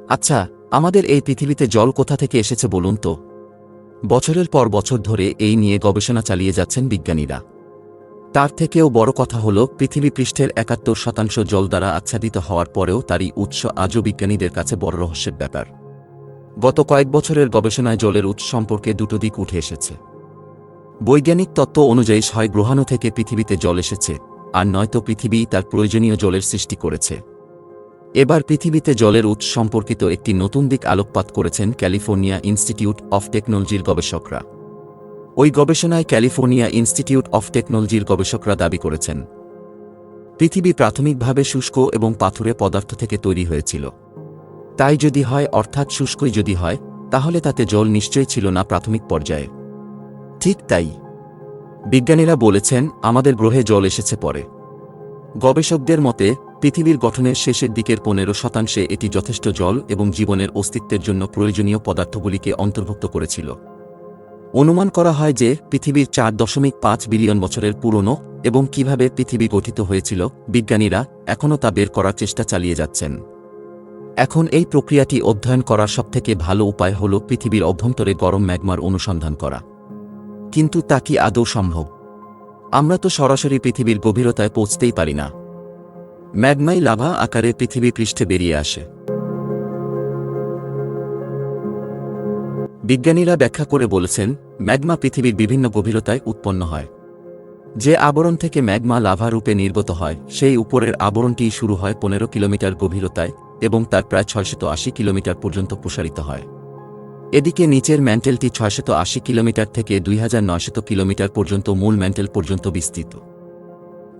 আচ্ছা, আমাদের এই পৃথিবীতে জল কোথা থেকে এসেছে বলুন তো? বছরের পর বছর ধরে এই নিয়ে গবেষণা চালিয়ে যাচ্ছেন বিজ্ঞানীরা। তার থেকেও বড় কথা হল, পৃথিবী পৃষ্ঠের ৭১% জল দ্বারা আচ্ছাদিত হওয়ার পরেও তারই উৎস আজও বিজ্ঞানীদের কাছে বড় রহস্যের ব্যাপার। গত কয়েক বছরের গবেষণায় জলের উৎস সম্পর্কে দুটো দিক উঠে এসেছে। বৈজ্ঞানিক তত্ত্ব অনুযায়ী হয় গ্রহাণু থেকে পৃথিবীতে জল এসেছে, আর নয়তো পৃথিবী তার প্রয়োজনীয় জলের সৃষ্টি করেছে। এবার পৃথিবীতে জলের উৎস সম্পর্কিত একটি নতুন দিক আলোকপাত করেছেন ক্যালিফোর্নিয়া ইনস্টিটিউট অফ টেকনোলজির গবেষকরা। ওই গবেষণায় ক্যালিফোর্নিয়া ইনস্টিটিউট অফ টেকনোলজির গবেষকরা দাবি করেছেন, পৃথিবী প্রাথমিকভাবে শুষ্ক এবং পাথুরে পদার্থ থেকে তৈরি হয়েছিল। তাই যদি হয়, অর্থাৎ শুষ্কই যদি হয়, তাহলে তাতে জল নিশ্চয়ই ছিল না প্রাথমিক পর্যায়ে। ঠিক তাই, বিজ্ঞানীরা বলেছেন আমাদের গ্রহে জল এসেছে পরে। গবেষকদের মতে পৃথিবীর গঠনের শেষের দিকের 15% এটি যথেষ্ট জল এবং জীবনের অস্তিত্বের জন্য প্রয়োজনীয় পদার্থগুলিকে অন্তর্ভুক্ত করেছিল। অনুমান করা হয় যে পৃথিবীর 4.5 বিলিয়ন বছরের পুরনো, এবং কিভাবে পৃথিবী গঠিত হয়েছিল বিজ্ঞানীরা এখনও তা বের করার চেষ্টা চালিয়ে যাচ্ছেন। এখন এই প্রক্রিয়াটি অধ্যয়ন করার সবথেকে ভালো উপায় হল পৃথিবীর অভ্যন্তরে গরম ম্যাগমার অনুসন্ধান করা। কিন্তু তা কি আদৌ সম্ভব? আমরা তো সরাসরি পৃথিবীর গভীরতায় পৌঁছতেই পারি না। ম্যাগমাই লাভা আকারে পৃথিবী পৃষ্ঠে বেরিয়ে আসে। বিজ্ঞানীরা ব্যাখ্যা করে বলেছেন, ম্যাগমা পৃথিবীর বিভিন্ন গভীরতায় উৎপন্ন হয়। যে আবরণ থেকে ম্যাগমা লাভা রূপে নির্গত হয়, সেই উপরের আবরণটি শুরু হয় 15 কিলোমিটার গভীরতায় এবং তার প্রায় 680 কিলোমিটার পর্যন্ত প্রসারিত হয়। এদিকে নিচের ম্যান্টেলটি 680 কিলোমিটার থেকে 2900 কিলোমিটার পর্যন্ত মূল ম্যান্টেল পর্যন্ত বিস্তৃত।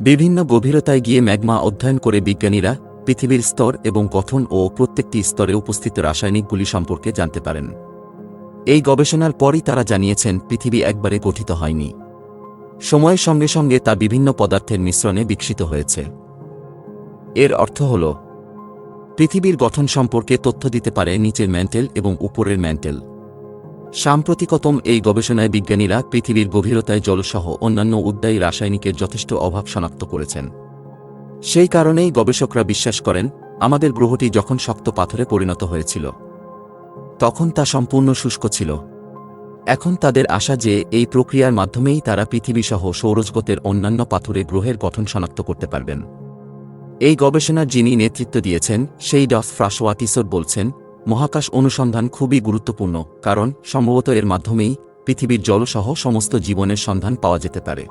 বিভিন্ন গভীরতায় গিয়ে ম্যাগমা অধ্যয়ন করে বিজ্ঞানীরা পৃথিবীর স্তর এবং গঠন ও প্রত্যেকটি স্তরে উপস্থিত রাসায়নিকগুলি সম্পর্কে জানতে পারেন। এই গবেষণার পরই তারা জানিয়েছেন পৃথিবী একবারে গঠিত হয়নি। সময়ের সঙ্গে সঙ্গে তা বিভিন্ন পদার্থের মিশ্রণে বিকশিত হয়েছে। এর অর্থ হল, পৃথিবীর গঠন সম্পর্কে তথ্য দিতে পারে নিচের ম্যান্টেল এবং উপরের ম্যান্টেল। সাম্প্রতিকতম এই গবেষণায় বিজ্ঞানীরা পৃথিবীর গভীরতায় জলসহ অন্যান্য উদ্বায়ী রাসায়নিকের যথেষ্ট অভাব শনাক্ত করেছেন। সেই কারণেই গবেষকরা বিশ্বাস করেন, আমাদের গ্রহটি যখন শক্ত পাথরে পরিণত হয়েছিল তখন তা সম্পূর্ণ শুষ্ক ছিল। এখন তাদের আশা যে এই প্রক্রিয়ার মাধ্যমেই তারা পৃথিবীসহ সৌরজগতের অন্যান্য পাথুরে গ্রহের গঠন শনাক্ত করতে পারবেন। এই গবেষণার যিনি নেতৃত্ব দিয়েছেন সেই ফ্রাসোয়া টিসর বলছেন, মহাকাশ অনুসন্ধান খুবই গুরুত্বপূর্ণ, কারণ সম্ভবত এর মাধ্যমেই পৃথিবীর জলসহ সমস্ত জীবনের সন্ধান পাওয়া যেতে পারে।